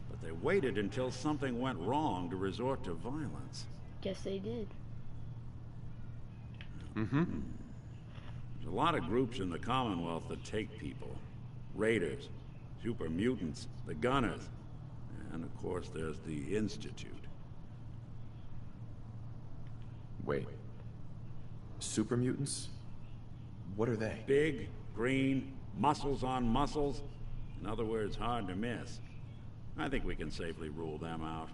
But they waited until something went wrong to resort to violence. Guess they did. There's a lot of groups in the Commonwealth that take people. Raiders, super mutants, the Gunners, and of course there's the Institute. Wait. Super mutants? What are they? Big, green, muscles on muscles. In other words, hard to miss. I think we can safely rule them out.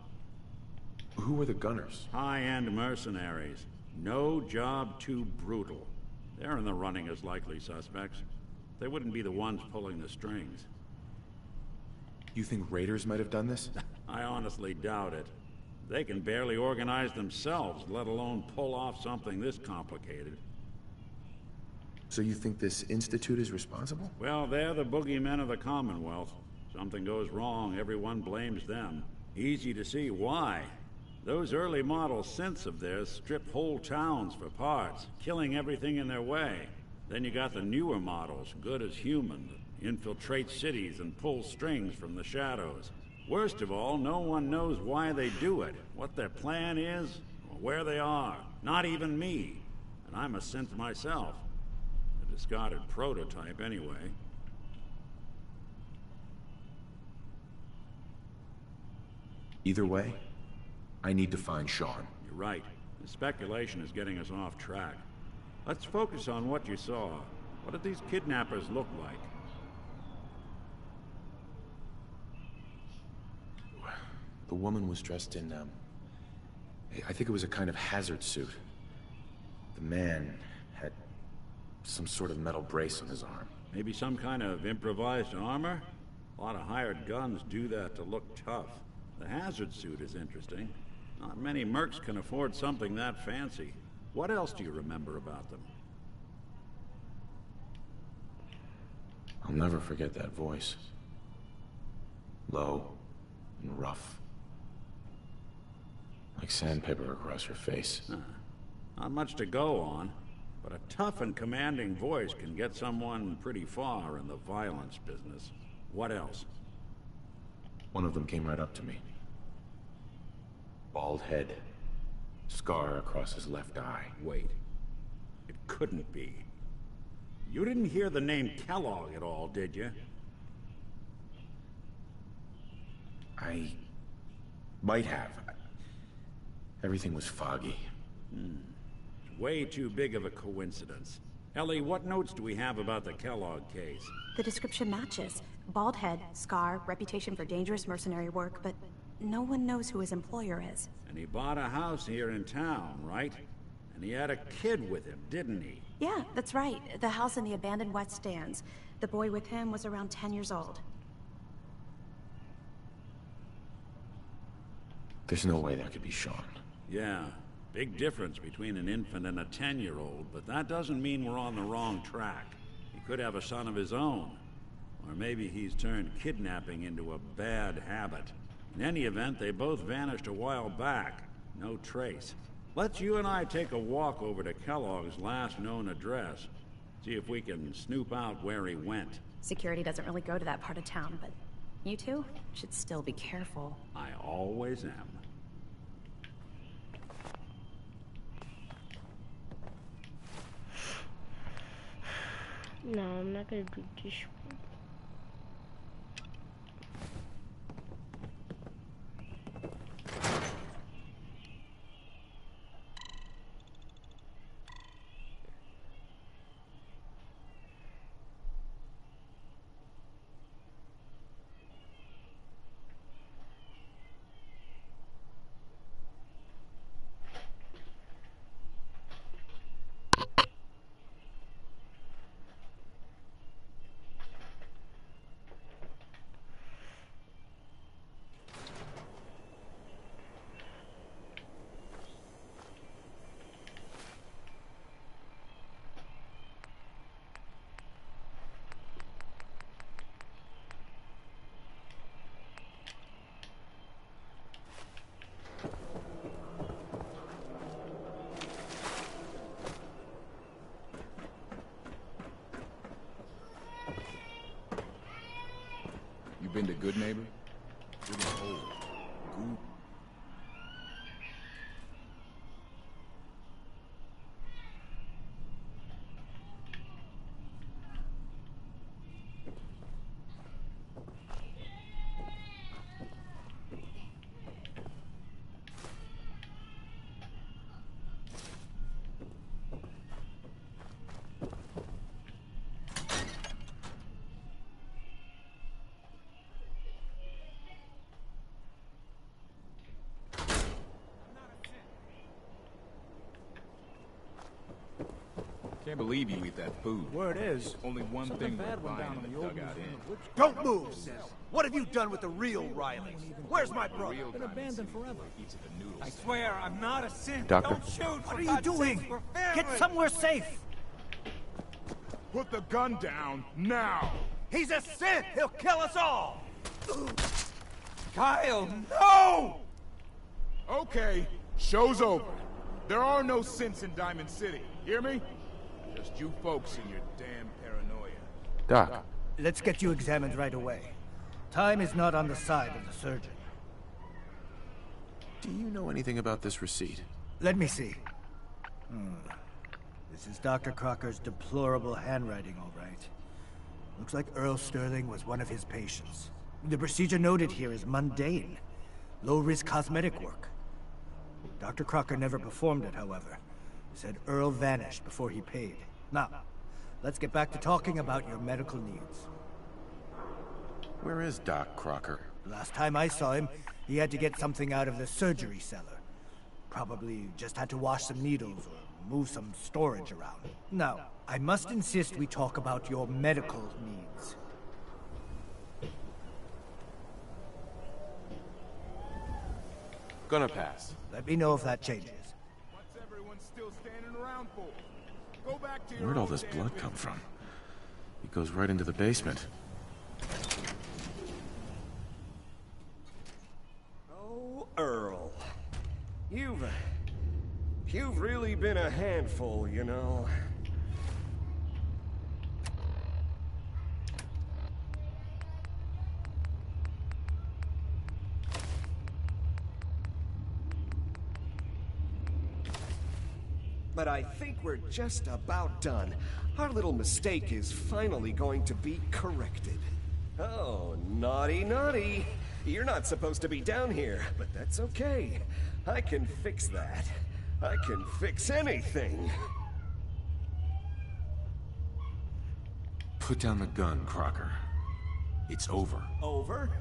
Who were the Gunners? High-end mercenaries. No job too brutal. They're in the running as likely suspects. They wouldn't be the ones pulling the strings. You think raiders might have done this? I honestly doubt it. They can barely organize themselves, let alone pull off something this complicated. So you think this Institute is responsible? Well, they're the boogeymen of the Commonwealth. Something goes wrong, everyone blames them. Easy to see why. Those early model synths of theirs strip whole towns for parts, killing everything in their way. Then you got the newer models, good as human, that infiltrate cities and pull strings from the shadows. Worst of all, no one knows why they do it, what their plan is, or where they are. Not even me. And I'm a synth myself. A discarded prototype, anyway. Either way, I need to find Sean. You're right. The speculation is getting us off track. Let's focus on what you saw. What did these kidnappers look like? The woman was dressed in, I think it was a kind of hazard suit. The man had some sort of metal brace on his arm. Maybe some kind of improvised armor? A lot of hired guns do that to look tough. The hazard suit is interesting. Not many mercs can afford something that fancy. What else do you remember about them? I'll never forget that voice. Low and rough. Like sandpaper across her face. Not much to go on, but a tough and commanding voice can get someone pretty far in the violence business. What else? One of them came right up to me. Bald head. Scar across his left eye. Wait. It couldn't be. You didn't hear the name Kellogg at all, did you? I might have. Everything was foggy. Way too big of a coincidence. Ellie, what notes do we have about the Kellogg case? The description matches. Bald head, scar, reputation for dangerous mercenary work, but no one knows who his employer is. And he bought a house here in town, right? And he had a kid with him, didn't he? Yeah, that's right. The house in the abandoned West Stands. The boy with him was around 10 years old. There's no way that could be Sean. Yeah, big difference between an infant and a 10-year-old, but that doesn't mean we're on the wrong track. He could have a son of his own. Or maybe he's turned kidnapping into a bad habit. In any event, they both vanished a while back. No trace. Let's you and I take a walk over to Kellogg's last known address. See if we can snoop out where he went. Security doesn't really go to that part of town, but you two should still be careful. I always am. No, I'm not gonna do this one. Been to Good Neighbor? with a hole. Goop. Can't believe you eat that food. Word is, Only one something thing bad we're went down buying on in the the old dugout in. Don't move, sis. What have you done with the real Rileys? Where's my brother? Real Been Diamond abandoned City forever. eats at the noodle I stand. swear I'm not a synth. Doctor? Don't shoot. What are you doing? Get somewhere safe. Put the gun down, now! He's a synth. He'll kill us all. Kyle, no! Okay, show's over. There are no synths in Diamond City, hear me? Just you folks and your damn paranoia. Doc, Let's get you examined right away. Time is not on the side of the surgeon. do you know anything about this receipt? Let me see. This is Dr. Crocker's deplorable handwriting, all right. Looks like Earl Sterling was one of his patients. The procedure noted here is mundane. Low-risk cosmetic work. Dr. Crocker never performed it, however. Said Earl vanished before he paid. Now, let's get back to talking about your medical needs. Where is Doc Crocker? Last time I saw him, he had to get something out of the surgery cellar. Probably just had to wash some needles or move some storage around. Now, I must insist we talk about your medical needs. Gonna pass. Let me know if that changes. What's everyone still standing around for? Go back to your Where'd all own this damn blood business. come from? It goes right into the basement. Oh, Earl. You've really been a handful, you know. But I think we're just about done. Our little mistake is finally going to be corrected. Oh, naughty, naughty. You're not supposed to be down here, but that's okay. I can fix that. I can fix anything. Put down the gun, Crocker. It's over. Over?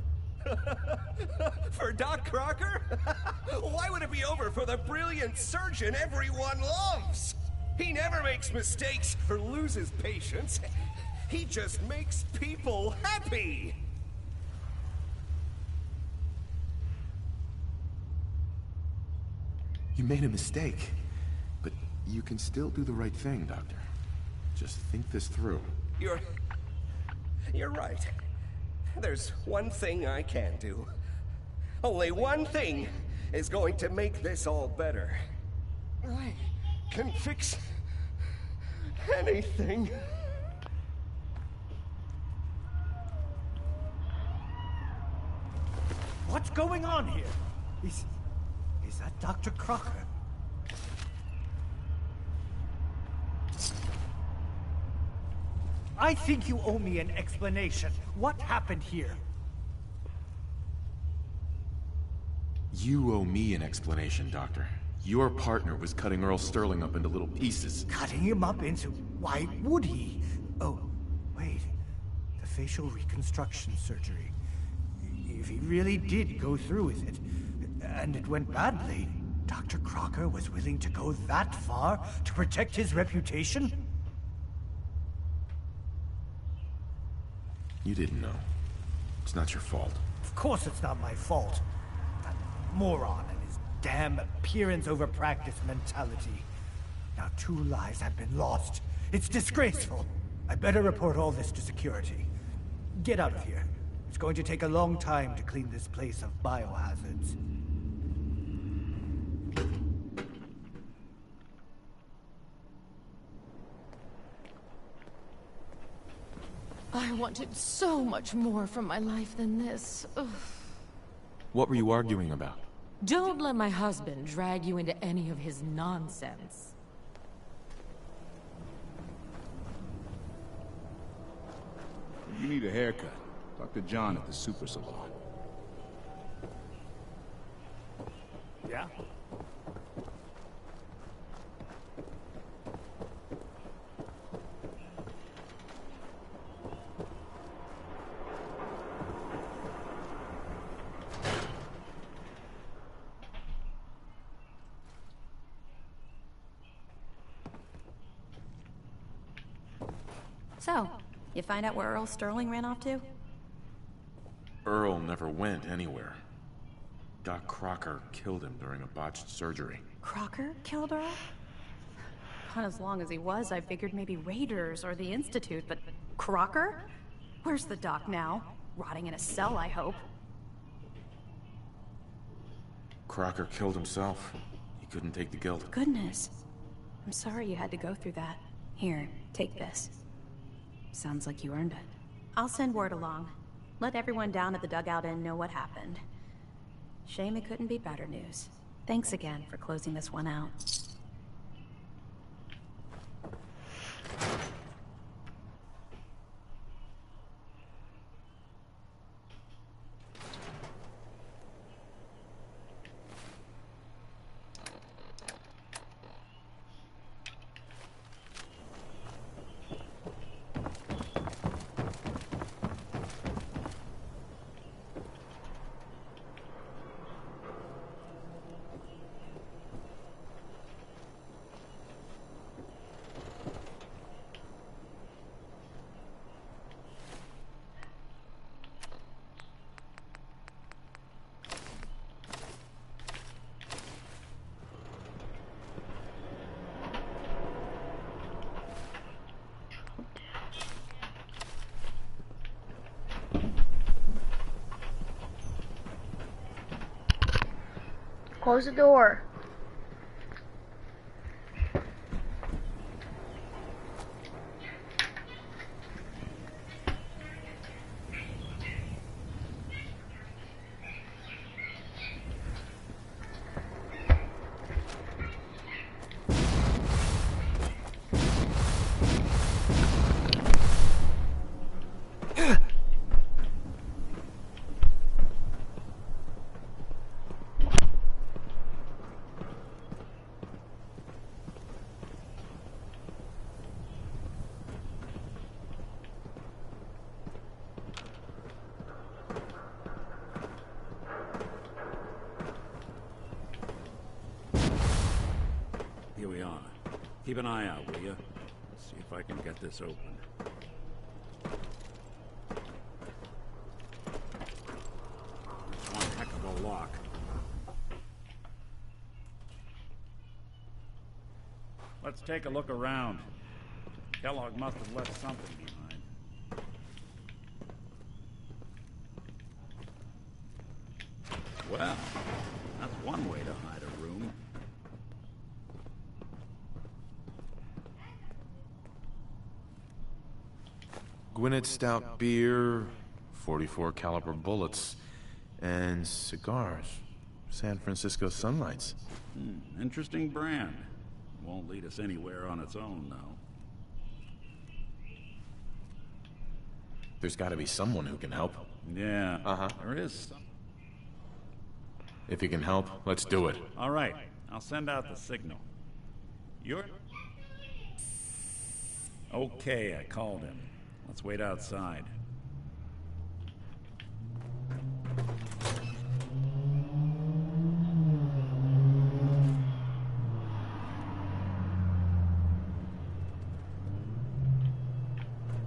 For Doc Crocker? Why would it be over for the brilliant surgeon everyone loves? He never makes mistakes or loses patients. He just makes people happy. You made a mistake. But you can still do the right thing, Doctor. Just think this through. You're right. There's one thing I can do. Only one thing is going to make this all better. I can fix anything. What's going on here? Is that Dr. Crocker? I think you owe me an explanation. What happened here? You owe me an explanation, Doctor. Your partner was cutting Earl Sterling up into little pieces. Cutting him up into... Why would he? Oh, wait. The facial reconstruction surgery. If he really did go through with it, and it went badly, Dr. Crocker was willing to go that far to protect his reputation? You didn't know. It's not your fault. Of course it's not my fault. That moron and his damn appearance over practice mentality. Now 2 lives have been lost. It's disgraceful. I better report all this to security. Get out of here. It's going to take a long time to clean this place of biohazards. I wanted so much more from my life than this. Ugh. What were you arguing about? Don't let my husband drag you into any of his nonsense. If you need a haircut, talk to John at the super salon. Yeah? So, you find out where Earl Sterling ran off to? Earl never went anywhere. Doc Crocker killed him during a botched surgery. Crocker killed Earl? Not as long as he was, I figured maybe Raiders or the Institute, but Crocker? Where's the doc now? Rotting in a cell, I hope. Crocker killed himself. He couldn't take the guilt. Goodness. I'm sorry you had to go through that. Here, take this. Sounds like you earned it. I'll send word along. Let everyone down at the Dugout Inn know what happened. Shame it couldn't be better news. Thanks again for closing this one out. Close the door. Here we are. Keep an eye out, will you? See if I can get this open. It's one heck of a lock. Let's take a look around. Kellogg must have left something behind. Well, that's one way to hide a room. Gwinnett Stout beer, 44 caliber bullets, and cigars. San Francisco Sunlights. Interesting brand. Won't lead us anywhere on its own, though. There's gotta be someone who can help. Yeah. Uh-huh. There is some. If you can help, let's do it. All right. I'll send out the signal. You're... Okay, I called him. Let's wait outside.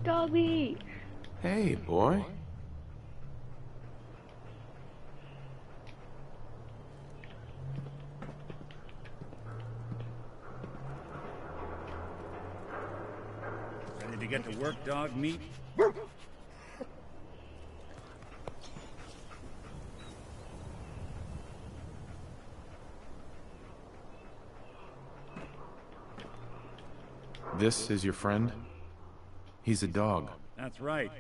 Doggy! Hey, boy. Ready to get to work, dog meat? This is your friend? He's a dog. That's right.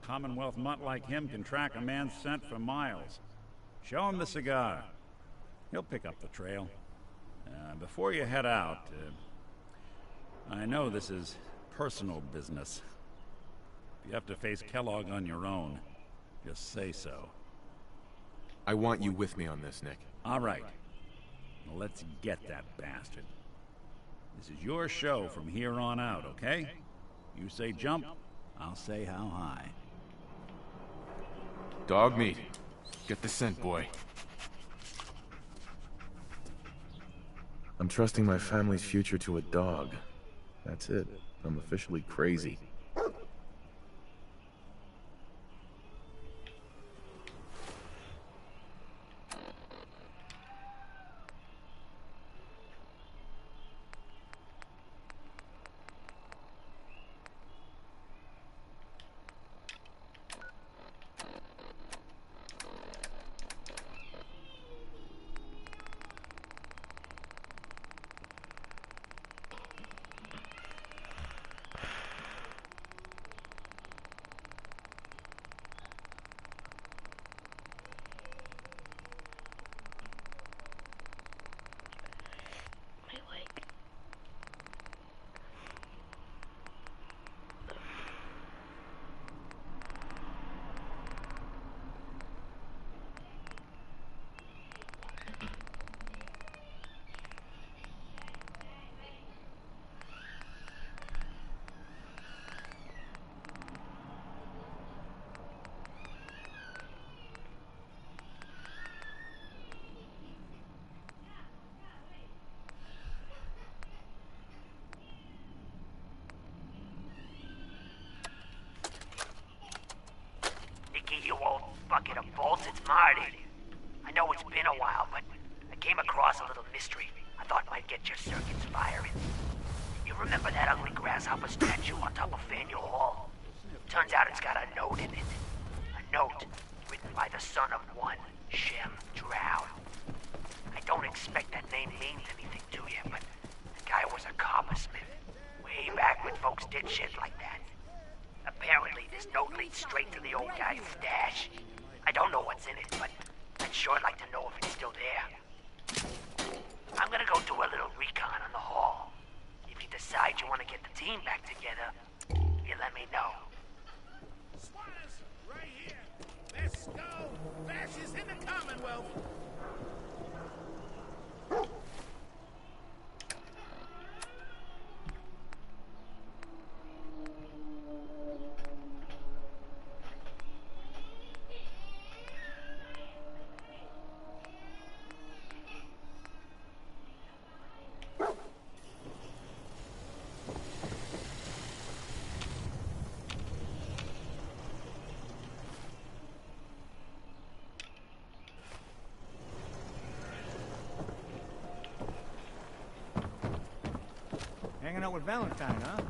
Commonwealth mutt like him can track a man's scent for miles. Show him the cigar. He'll pick up the trail. Before you head out, I know this is personal business. If you have to face Kellogg on your own, just say so. I want you with me on this, Nick. All right. Well, let's get that bastard. This is your show from here on out, okay? You say jump, I'll say how high. Dog meat. Get the scent, boy. I'm trusting my family's future to a dog. That's it. I'm officially crazy. You old bucket of bolts, it's Marty. I know it's been a while, but I came across a little mystery I thought might get your circuits firing. You remember that ugly grasshopper statue on top of Faneuil Hall? Turns out it's got a note in it. A note written by the son of one, Shem Drow. I don't expect that name means anything to you, but the guy was a coppersmith. Way back when folks did shit like that. Apparently, this note leads straight to the old guy's stash. I don't know what's in it, but I'd sure like to know if it's still there. I'm gonna go do a little recon on the hall. If you decide you want to get the team back together, you let me know. Squatters, right here. Let's go. Fascists in the Commonwealth. Hanging out with Valentine, huh?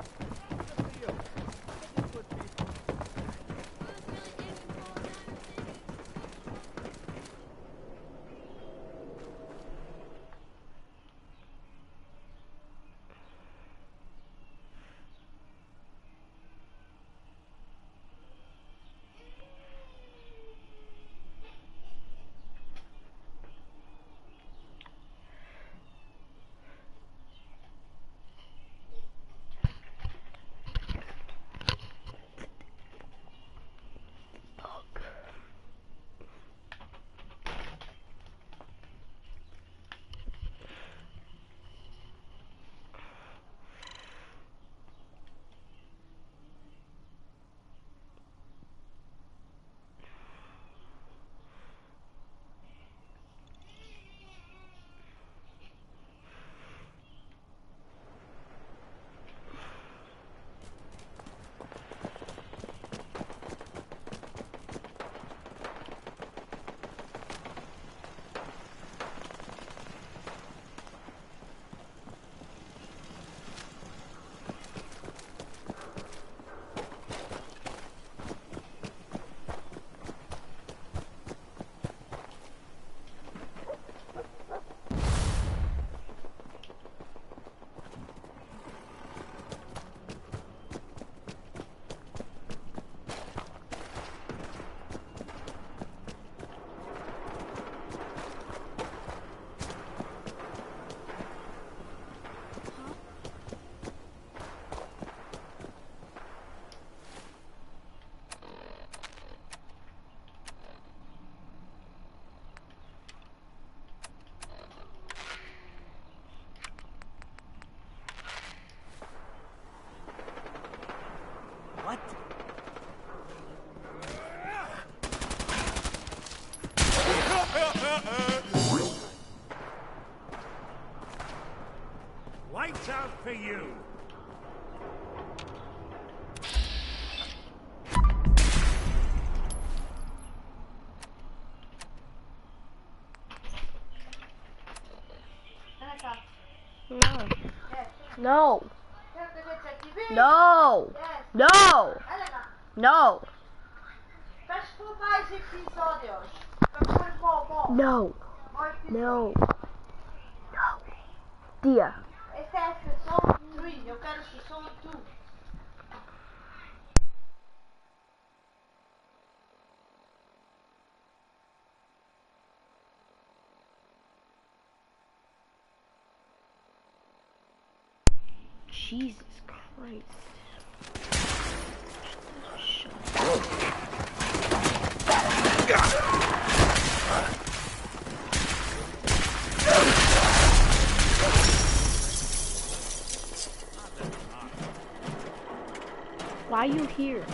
for you. No. No. No. No. No. No. No. Tia. Jesus Christ. Why are you here?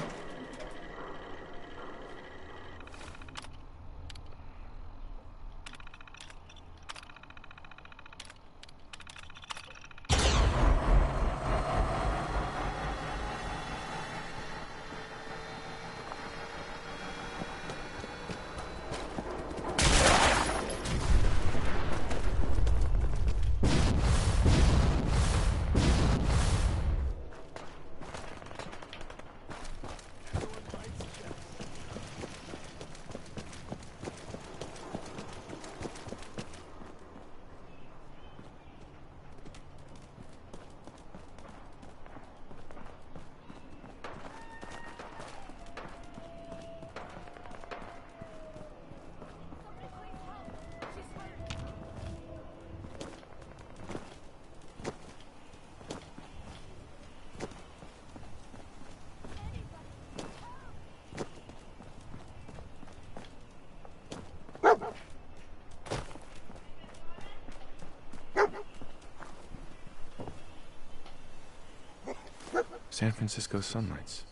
San Francisco Sunlights.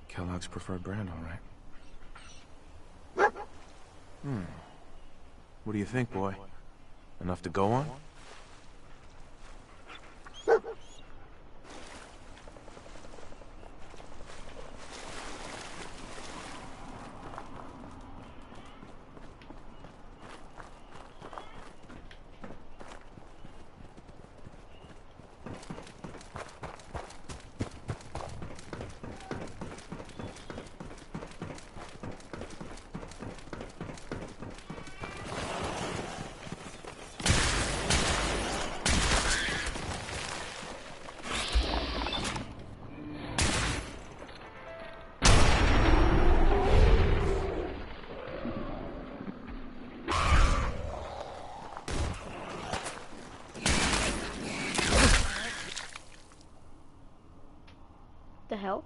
Kellogg's preferred brand, all right. What do you think, boy? Enough to go on? The hell?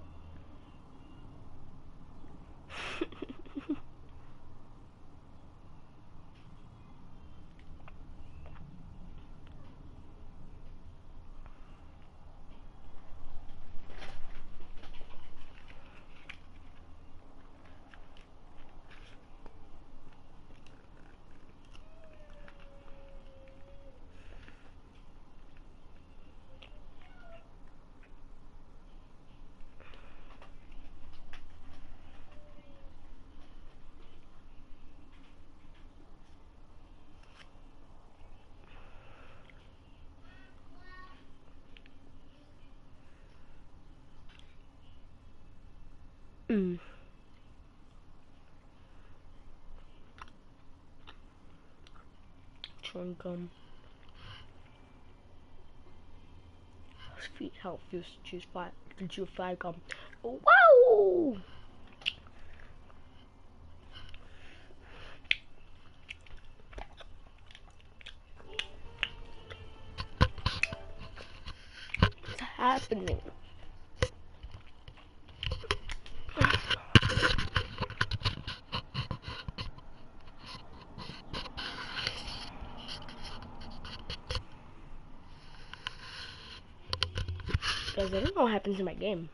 Chewing gum. Sweet health use choose 5 to chew 5 gum. Wow! What's happening? Guys, I don't know what happens in my game.